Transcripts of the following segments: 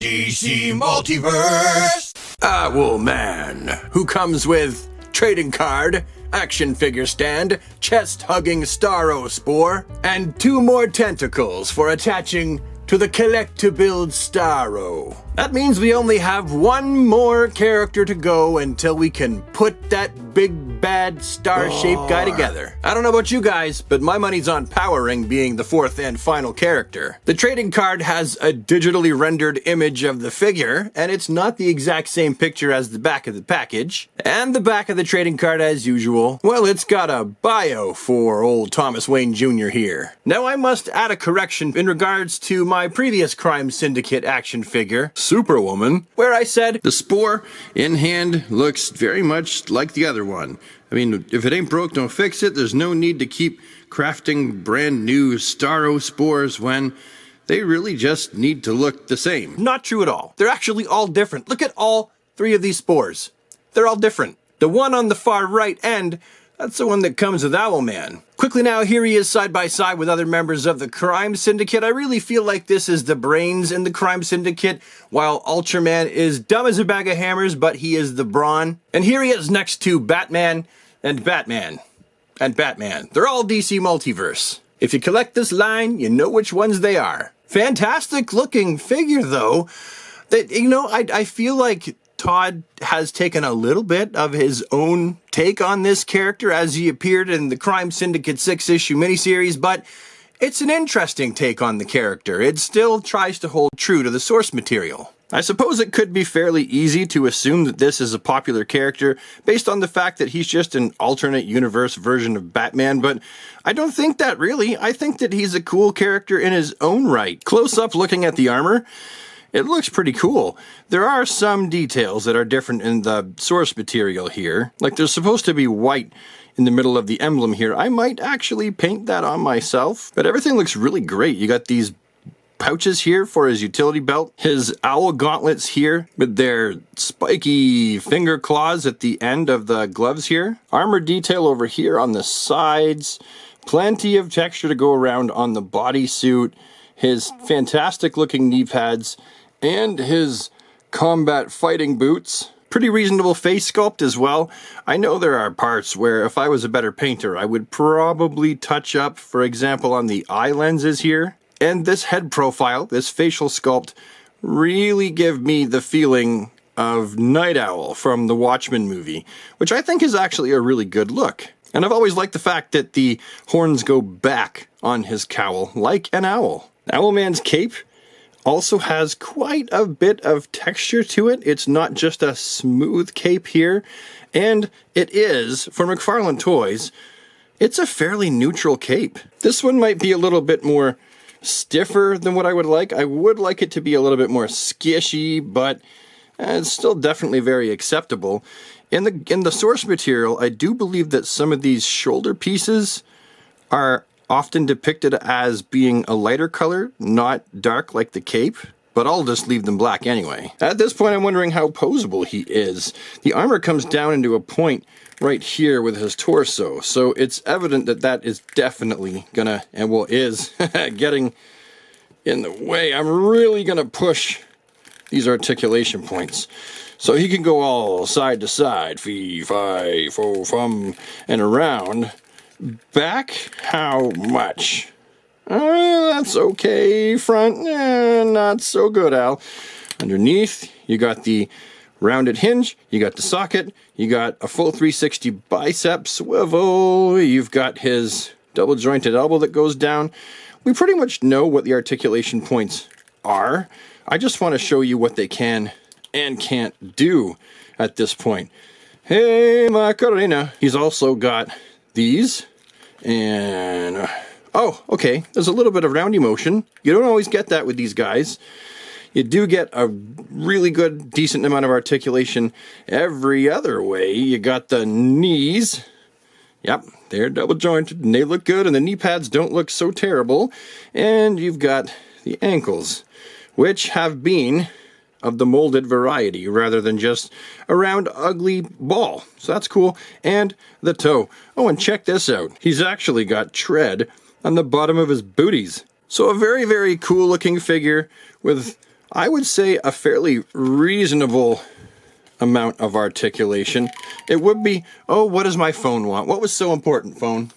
DC Multiverse! Owlman, who comes with trading card, action figure stand, chest-hugging Starro Spore, and 2 more tentacles for attaching to the collect-to-build Starro. That means we only have 1 more character to go until we can put that big bad star-shaped guy together. I don't know about you guys, but my money's on Power Ring being the 4th and final character. The trading card has a digitally rendered image of the figure, and it's not the exact same picture as the back of the package. And the back of the trading card, as usual, well, it's got a bio for old Thomas Wayne Jr. here. Now I must add a correction in regards to my previous Crime Syndicate action figure, Superwoman, where I said the Spore in hand looks very much like the other one. I mean, if it ain't broke, don't fix it. There's no need to keep crafting brand new Starro Spores when they really just need to look the same. Not true at all. They're actually all different. Look at all 3 of these spores. They're all different. The one on the far right end, that's the one that comes with Owlman. Quickly now, here he is side by side with other members of the Crime Syndicate. I really feel like this is the brains in the Crime Syndicate, while Ultraman is dumb as a bag of hammers, but he is the brawn. And here he is next to Batman and Batman and Batman. They're all DC Multiverse. If you collect this line, you know which ones they are. Fantastic looking figure, though. That, you know, I feel like Todd has taken a little bit of his own take on this character as he appeared in the Crime Syndicate 6-issue miniseries, but it's an interesting take on the character. It still tries to hold true to the source material. I suppose it could be fairly easy to assume that this is a popular character based on the fact that he's just an alternate universe version of Batman, but I don't think that really. I think that he's a cool character in his own right. Close up looking at the armor, it looks pretty cool. There are some details that are different in the source material here. Like there's supposed to be white in the middle of the emblem here. I might actually paint that on myself, but everything looks really great. You got these pouches here for his utility belt, his owl gauntlets here with their spiky finger claws at the end of the gloves here. Armor detail over here on the sides. Plenty of texture to go around on the bodysuit. His fantastic looking knee pads. And his combat fighting boots. Pretty reasonable face sculpt as well. I know there are parts where if I was a better painter, I would probably touch up, for example, on the eye lenses here. And this head profile, this facial sculpt, really give me the feeling of Night Owl from the Watchmen movie, which I think is actually a really good look. And I've always liked the fact that the horns go back on his cowl, like an owl. Owlman's cape also has quite a bit of texture to it. It's not just a smooth cape here. And it is, for McFarlane Toys, it's a fairly neutral cape. This one might be a little bit more stiffer than what I would like. I would like it to be a little bit more skishy, but it's still definitely very acceptable. In the source material, I do believe that some of these shoulder pieces are often depicted as being a lighter color, not dark like the cape, but I'll just leave them black anyway. At this point, I'm wondering how posable he is. The armor comes down into a point right here with his torso, so it's evident that that is definitely gonna, and well, is getting in the way. I'm really gonna push these articulation points so he can go all side to side, fee, fi, fo, fum, and around. Back, how much? That's okay. Front, not so good, Al. Underneath, you got the rounded hinge, you got the socket, you got a full 360 bicep swivel, you've got his double jointed elbow that goes down. We pretty much know what the articulation points are. I just want to show you what they can and can't do at this point. Hey, Macarena. He's also got these, and oh, okay, there's a little bit of roundy motion. You don't always get that with these guys. You do get a really good, decent amount of articulation every other way. You got the knees. Yep, they're double jointed and they look good, and the knee pads don't look so terrible. And you've got the ankles, which have been of the molded variety rather than just a round ugly ball. So that's cool. And the toe. Oh, and check this out. He's actually got tread on the bottom of his booties. So a very, very cool looking figure with I would say a fairly reasonable amount of articulation. It would be, oh, what does my phone want? What was so important, phone?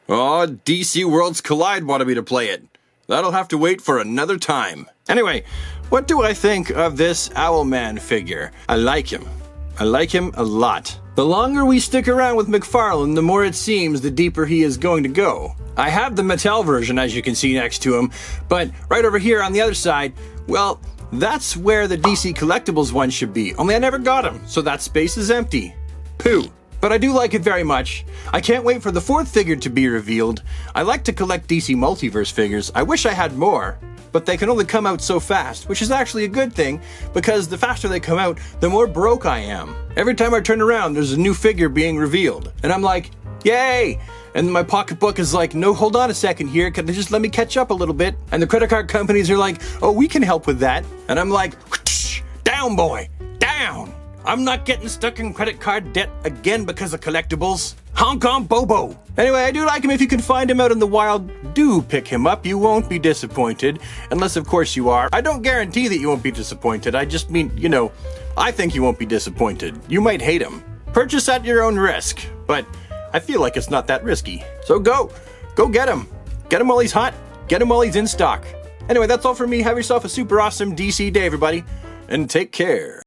Oh, DC Worlds Collide wanted me to play it. That'll have to wait for another time. Anyway, what do I think of this Owlman figure? I like him. I like him a lot. The longer we stick around with McFarlane, the more it seems the deeper he is going to go. I have the Mattel version, as you can see next to him, but right over here on the other side, well, that's where the DC Collectibles one should be, only I never got him, so that space is empty. Pooh. But I do like it very much. I can't wait for the fourth figure to be revealed. I like to collect DC Multiverse figures. I wish I had more, but they can only come out so fast, which is actually a good thing, because the faster they come out, the more broke I am. Every time I turn around, there's a new figure being revealed, and I'm like, yay! And my pocketbook is like, no, hold on a second here, can they just let me catch up a little bit? And the credit card companies are like, oh, we can help with that. And I'm like, down boy, down! I'm not getting stuck in credit card debt again because of collectibles. Hong Kong Bobo! Anyway, I do like him. If you can find him out in the wild, do pick him up. You won't be disappointed. Unless, of course, you are. I don't guarantee that you won't be disappointed. I just mean, you know, I think you won't be disappointed. You might hate him. Purchase at your own risk. But I feel like it's not that risky. So go get him. Get him while he's hot. Get him while he's in stock. Anyway, that's all for me. Have yourself a super awesome DC day, everybody. And take care.